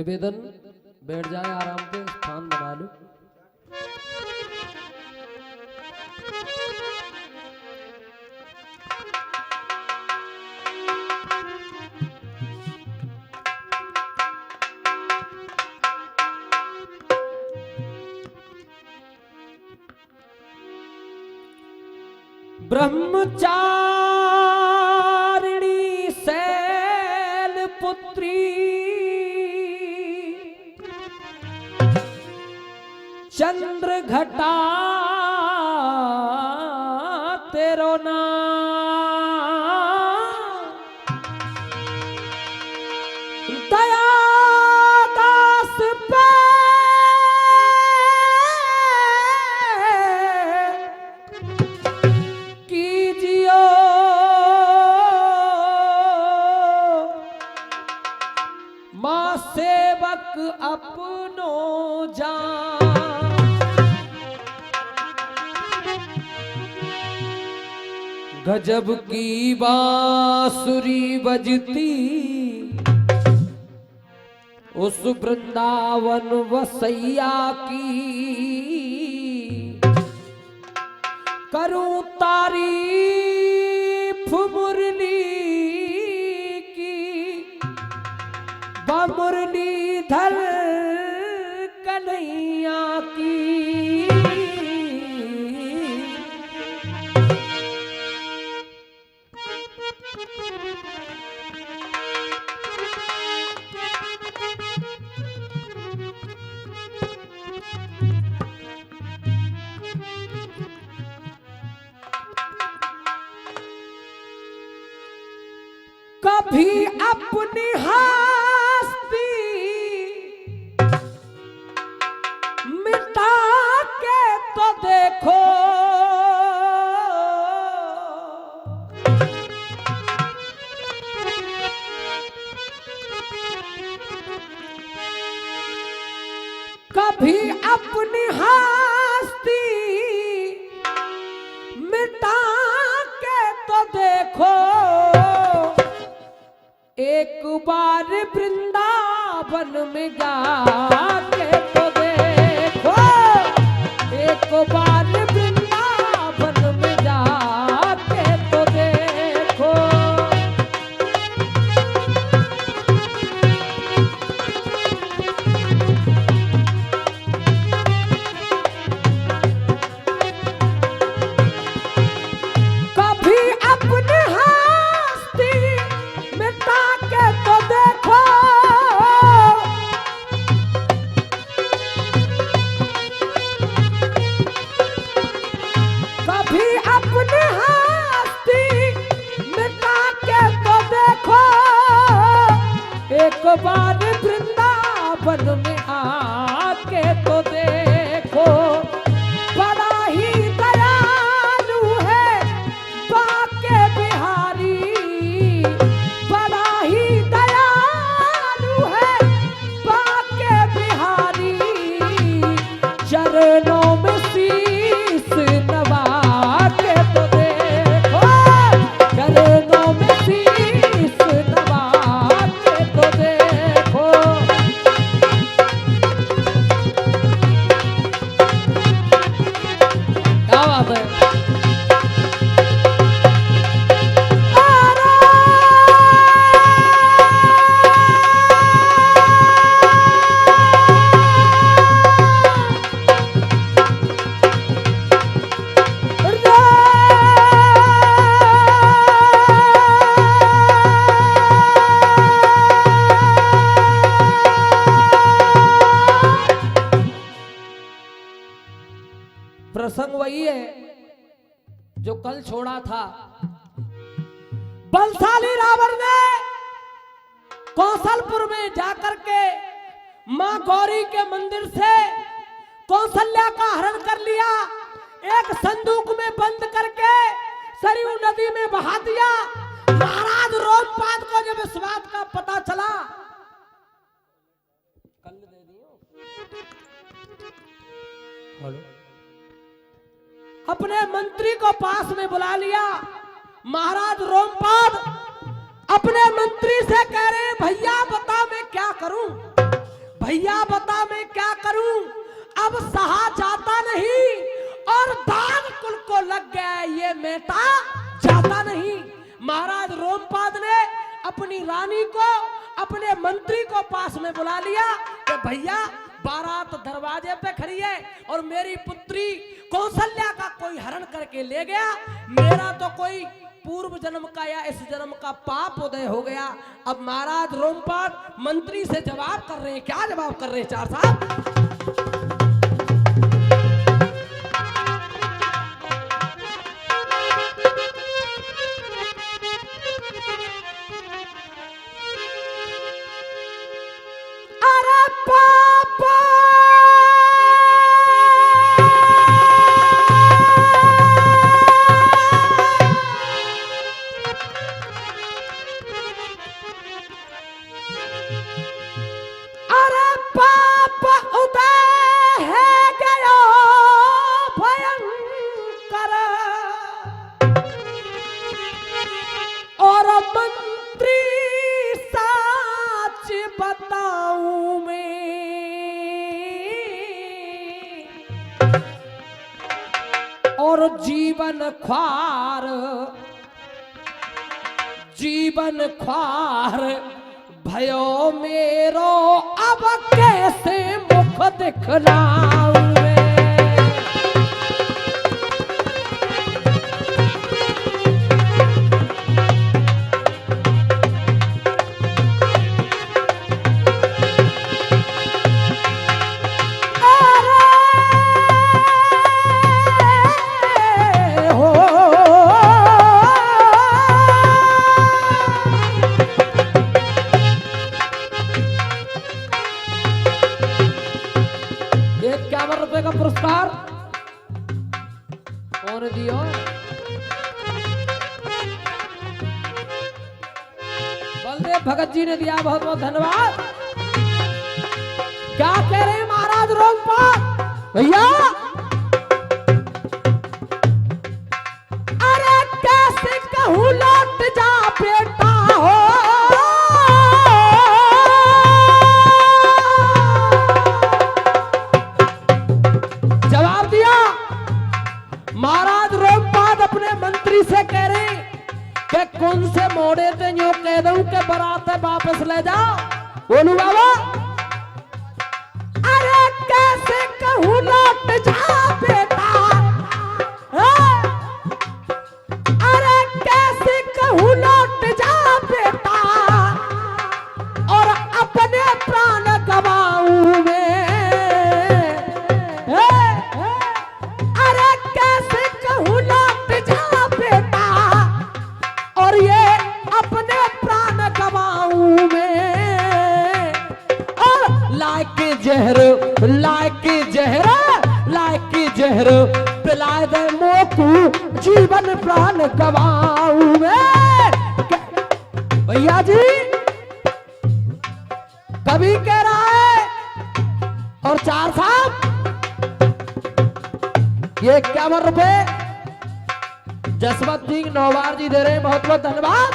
निवेदन बैठ जाए आराम से, स्थान बना लो। ब्रह्मचारिणी शैल पुत्री चंद्र घटा तेरो नाम, दया दास पे कीजियो, मां सेवक अपनो जान। गजब की बांसुरी बजती उस वृंदावन वसैया की, करूं तारीफ मुरली की, मुरलीधर कन्हैया की। कभी अपनी हस्ती मिटा के तो देखो, कभी अपनी हस्ती मिटा के तो देखो, एक बार वृंदावन में जाके तो देखो, एक बार वृंदावन में जाके तो देखो। कभी अपने हस्ती मिटा के तो देखो, कभी अपने हस्ती मिटा के तो देखो, एक बार वृंदावन में आके तो देखो। बड़ा ही दयालु है बाके बिहारी, बड़ा ही दयालु है बाके बिहारी, चरणों में शीश नवा के तो देखो, चरणों में शीश नवा के तो देखो। क्या बात है। प्रसंग वही है जो कल छोड़ा था। बलशाली रावण ने कौशलपुर में जाकर के मां गौरी के मंदिर से कौशल्या का हरण कर लिया, एक संदूक में बंद करके सरयू नदी में बहा दिया। महाराज रोमपाद को जब इस बात का पता चला, कल दे दियो हेलो, अपने मंत्री को पास में बुला लिया। महाराज रोमपाद अपने मंत्री से कह रहे हैं, भैया बता मैं क्या करूं। भैया बता मैं क्या करूं, अब सहा जाता नहीं और दाग कुल को लग गया ये मेटा जाता नहीं। महाराज रोमपाद ने अपनी रानी को अपने मंत्री को पास में बुला लिया कि भैया बारात दरवाजे पे खड़ी है और मेरी पुत्री कौशल्या का कोई हरण करके ले गया, मेरा तो कोई पूर्व जन्म का या इस जन्म का पाप उदय हो गया। अब महाराज रोमपाद मंत्री से जवाब कर रहे हैं। क्या जवाब कर रहे हैं चार साहब? और जीवन ख्वार भयो मेरो, अब कैसे मुख दिखलाऊं मैं। ₹51 का पुरस्कार कौन दियो? बलदेव भगत जी ने दिया, बहुत बहुत धन्यवाद। क्या कह रहे हैं महाराज रोमपाद भैया? अरे कैसे कहूं लौट जा बेटा हो, महाराज रोमपाद अपने मंत्री से कह रहे कि कौन से मोड़े थे यूं कह दूं कि बारात वापस ले जाओ। बोलू बाबा, अरे कैसे कहूं लौट जा बेटा, अरे कैसे कहूं लौट जा बेटा, और अपने प्राण गवाऊं मैं। लायक जहर पिला दे मोकू, जीवन प्राण गवाऊं मैं। भैया जी कभी कह रहा है, और चार साहब ये ₹51 जसवंत सिंह नौवार जी दे रहे हैं, बहुत बहुत धन्यवाद।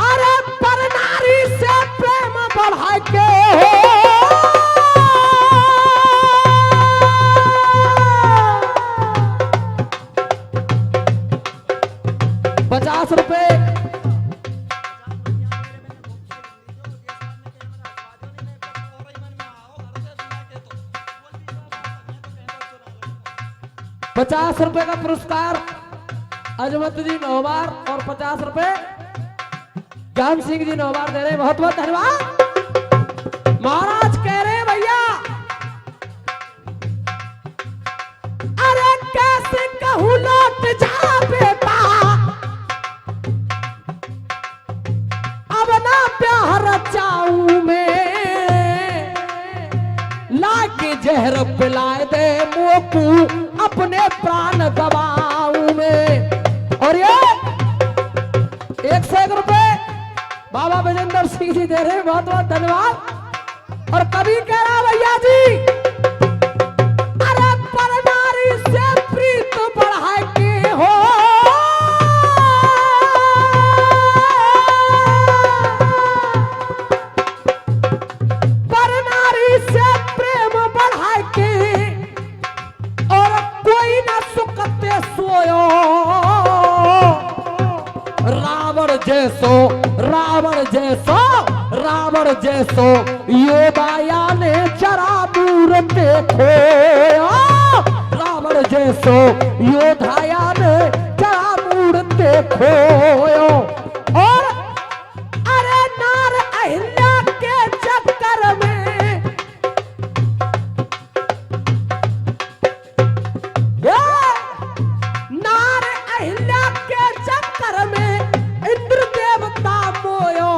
अरे पर नारी से प्रेम बढ़ा के ₹50 ₹50 का पुरस्कार अजमत जी नौवार और ₹50 ज्ञान सिंह जी नौवार दे रहे हैं, बहुत बहुत धन्यवाद। महाराज कह रहे हैं भैया, अरे कैसे कहूं लौट जा बेटा, अब ना प्यार चाहूं मैं, लाके जहर पिलाए दे मोकू, अपने प्राण गवाऊं मैं। और ये ₹101 बाबा विजेंद्र सिंह जी दे रहे हैं, बहुत बहुत धन्यवाद। और कभी कह रहा भैया जी, अरे पर नारी से प्रीत बढ़ा के हो, मोयो रावण जैसो योदाया ने चरा मूर्ते खोया रावण जैसो योधाया ने चरा मूर्ते खोयो और अरे नार अहिल्या के चक्कर में नार अहिल्या के चक्कर में इंद्र देवता मोयो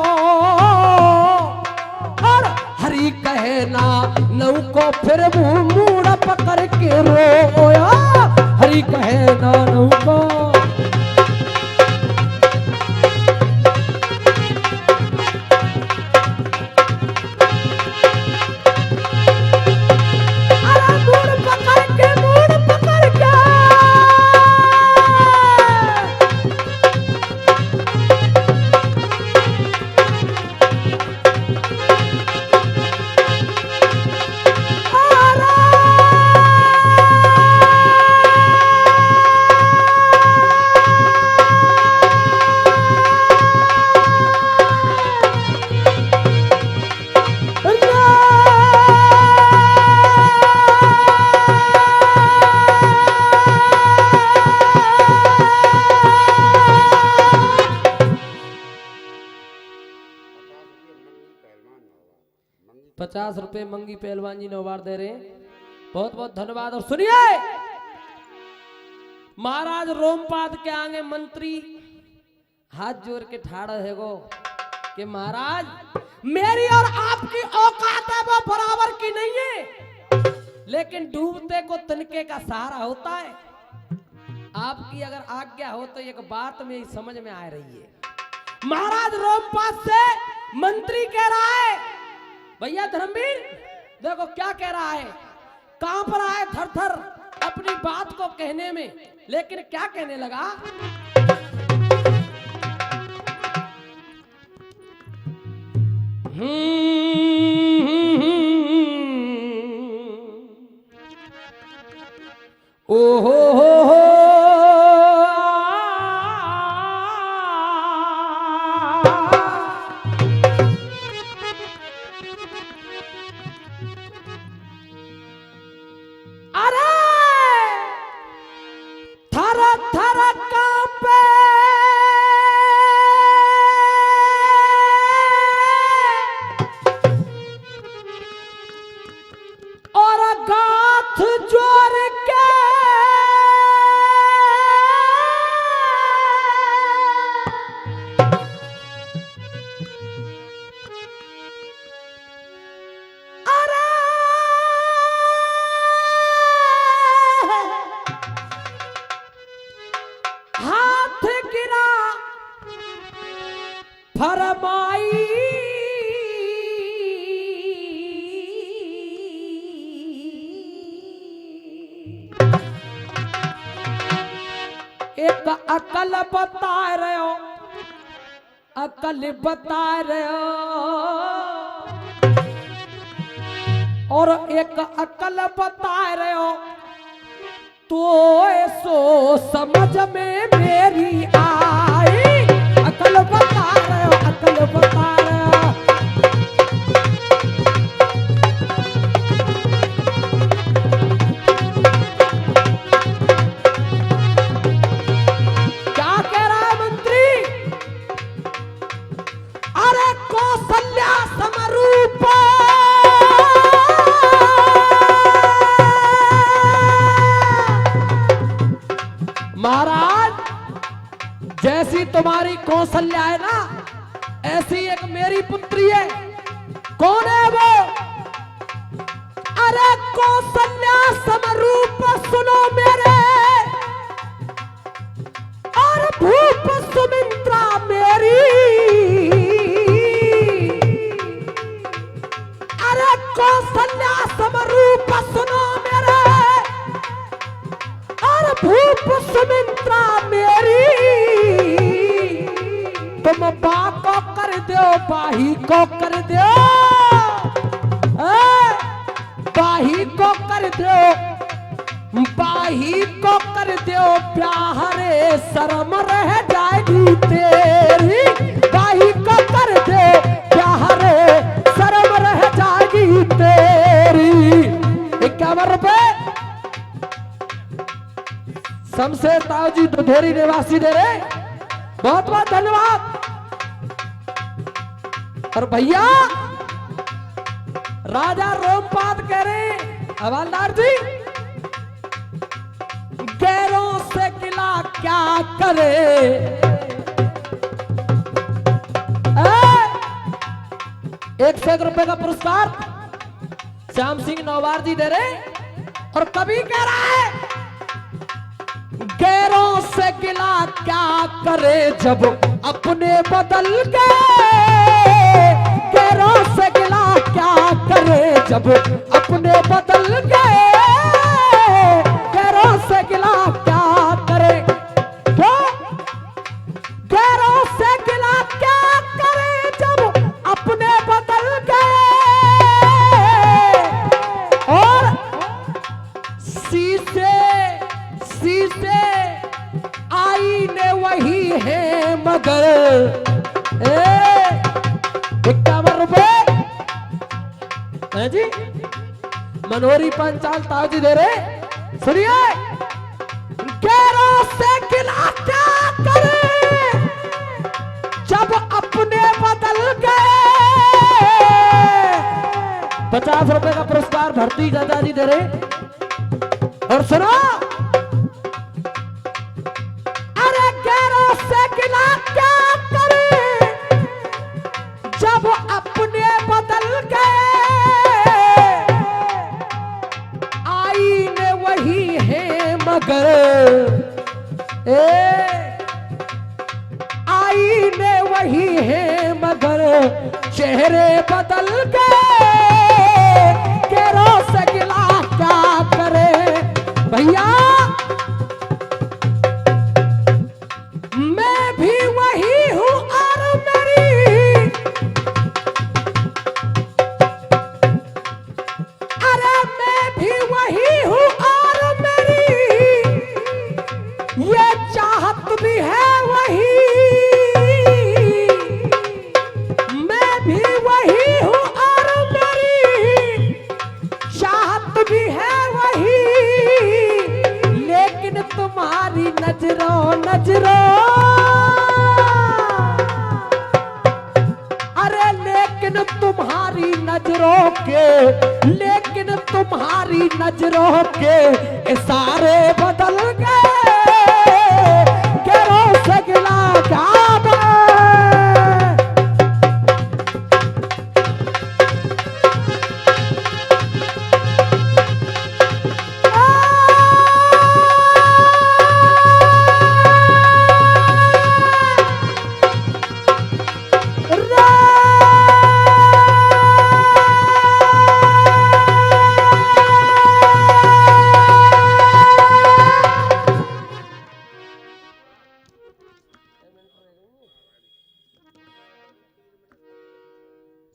और हरि कहे ना नौ को फिर मुड़ पकड़ के रोया हरि कहे ना नौ को ₹50 मंगी पहलवान जी ने अवार्ड दे रहे हैं। बहुत बहुत धन्यवाद। और सुनिए महाराज रोमपाद के आगे मंत्री हाथ जोड़ के ठाड़ा है गो कि महाराज मेरी और आपकी औकात है वो बराबर की नहीं है, लेकिन डूबते को तिनके का सहारा होता है। आपकी अगर आज्ञा हो तो एक बात मेरी समझ में आ रही है। महाराज रोमपाद से मंत्री कह रहा है भैया धर्मवीर देखो क्या कह रहा है, कांप रहा है थर थर अपनी बात को कहने में, लेकिन क्या कहने लगा ओहो फरमाई एक अकल बता रहे हो, अकल बता रहे हो, और एक अकल बता रहे हो तो सो समझ में मेरी आई। अकल बता रहे हो, अकल बता रहे हो, क्या कह रहा है मंत्री? अरे कौशल्या समरूप महाराज जैसी तुम्हारी कौशल्या है ना ऐसी एक मेरी पुत्री है। कौन है वो? अरे कौशल्या समरूप सुनो मेरे, और भूप सुमित्रा मेरी। अरे कौशल्या समरूप सुनो मेरे, और भूप सुमित्रा मेरी। तुम बा को कर दो, बाही को कर दो, बाही को कर दो, बाही को कर दो प्यारे शर्म रह जाएगी तेरी, बाही को कर दो प्यारे शर्म रह जाएगी तेरी। 51 रुपए शमशेर ताऊ जी दुधेरी निवासी दे रहे, बहुत बहुत धन्यवाद। और भैया राजा रोमपाद कह रहे हवालदार जी, गैरों से गिला क्या करे, 101 रुपए का पुरस्कार श्याम सिंह नौवार जी दे रहे। और कवि कह रहा है, गैरों से गिला क्या करे जब अपने बदल गए, गैरों से गिला क्या करे जब अपने बदल गए, गैरों से गिला क्या करे, गैरों से गिला क्या करे जब अपने बदल गए। और शीशे शीशे आईने वही है मगर 51 रुपए जी मनोरी पंचाल ताऊ जी दे रहे। सुनिए, गैरों से गिला क्या करे जब अपने बदल गए, 50 रुपए का पुरस्कार भरती दादा जी दे रहे। और सुनो, अरे गैरों से गिला क्या करे जब अपने बदल गए, आईने वही है मगर आईने वही है मगर चेहरे बदल गए, गैरों से गिला क्या करे। भैया मैं भी वही हूँ और मेरी, अरे मैं भी वही हूँ और मेरी ये चाहत भी है वही, मैं भी वही हूँ और मेरी चाहत भी है वही, लेकिन तुम्हारी नजरों नजरों, अरे लेकिन तुम्हारी नजरों के, लेकिन तुम्हारी नजरों के इशारे बदल गए, गैरों से गिला क्या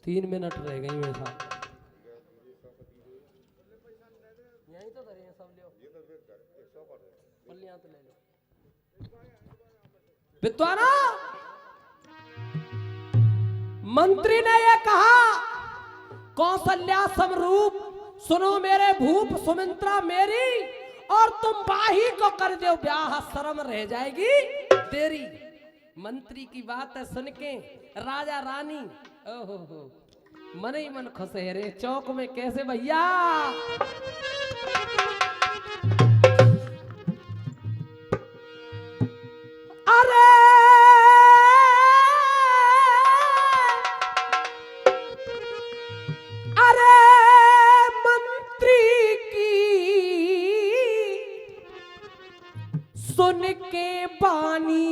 तीन मिनट रह गई मेरे साथ, यही तो धरी है सब, पल्लियां तो ले लो। विद्वाना, मंत्री ने यह कहा, कौशल्या समरूप सुनो मेरे भूप सुमित्रा मेरी, और तुम बाही को कर दो ब्याह शर्म रह जाएगी तेरी। मंत्री की बात है सुन के राजा रानी ओहो मन ही मन खुश है रे, चौक में कैसे भैया। अरे अरे मंत्री की सुन के बानी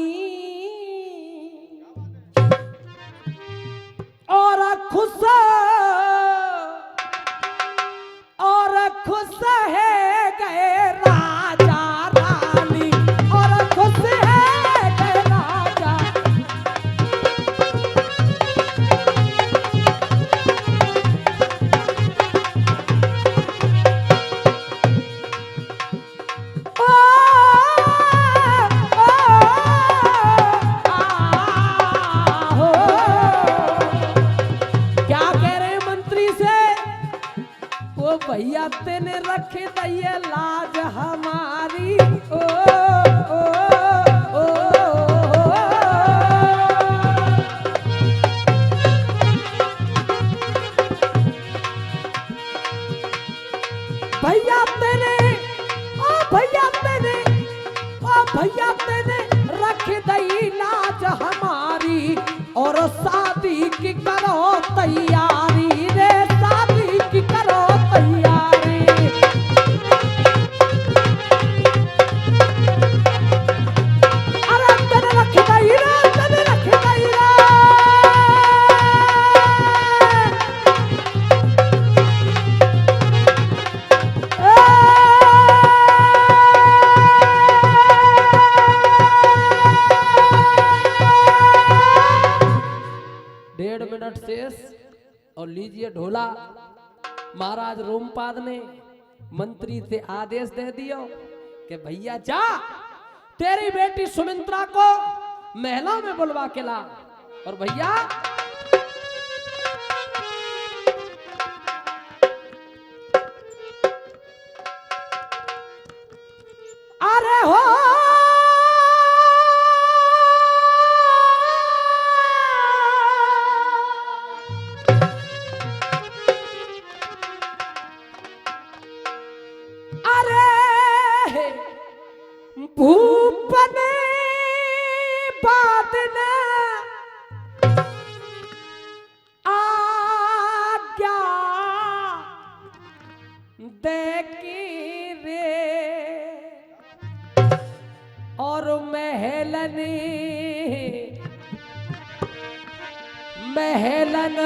और खुश है गए राजा रानी, और खुश है गए राजा। हमारी ओ, ओ, ओ, ओ, भैया तेरे ओ भैया तेरे ओ भैया तेरे रख दई लाज हमारी और शादी की करो तैयारी रे शादी की करो तैयारी अरे तेरे रख दई रे तेरे रख दई रे डेढ़ मिनट शेष और लीजिए ढोला। महाराज रोमपाद ने मंत्री से आदेश दे दियो कि भैया जा तेरी बेटी सुमित्रा को महलों में बुलवा के ला। और भैया अरे हो भूपन बादन आज्ञा देखी रे और महलन महलन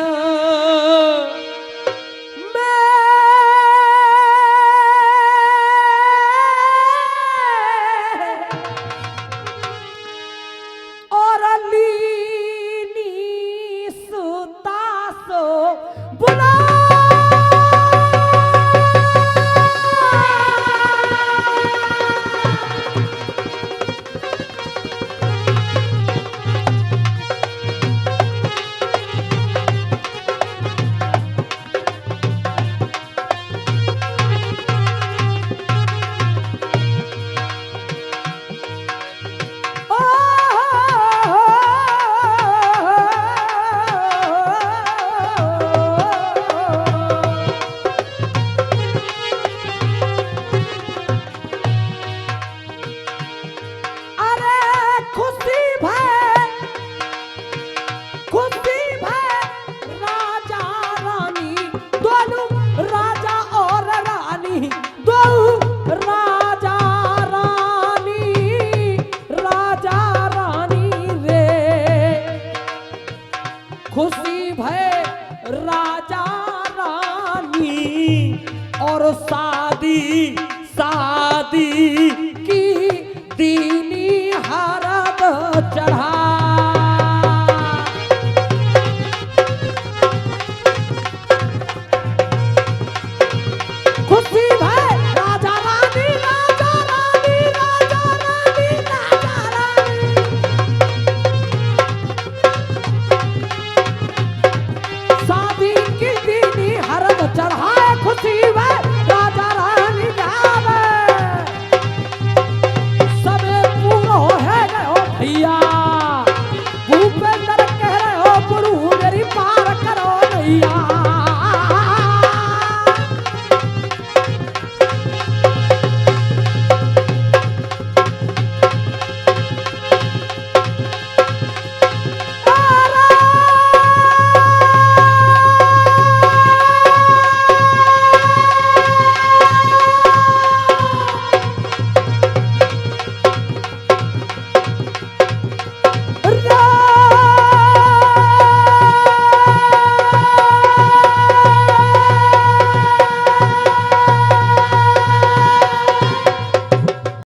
खुशी भय राजा रानी और शादी शादी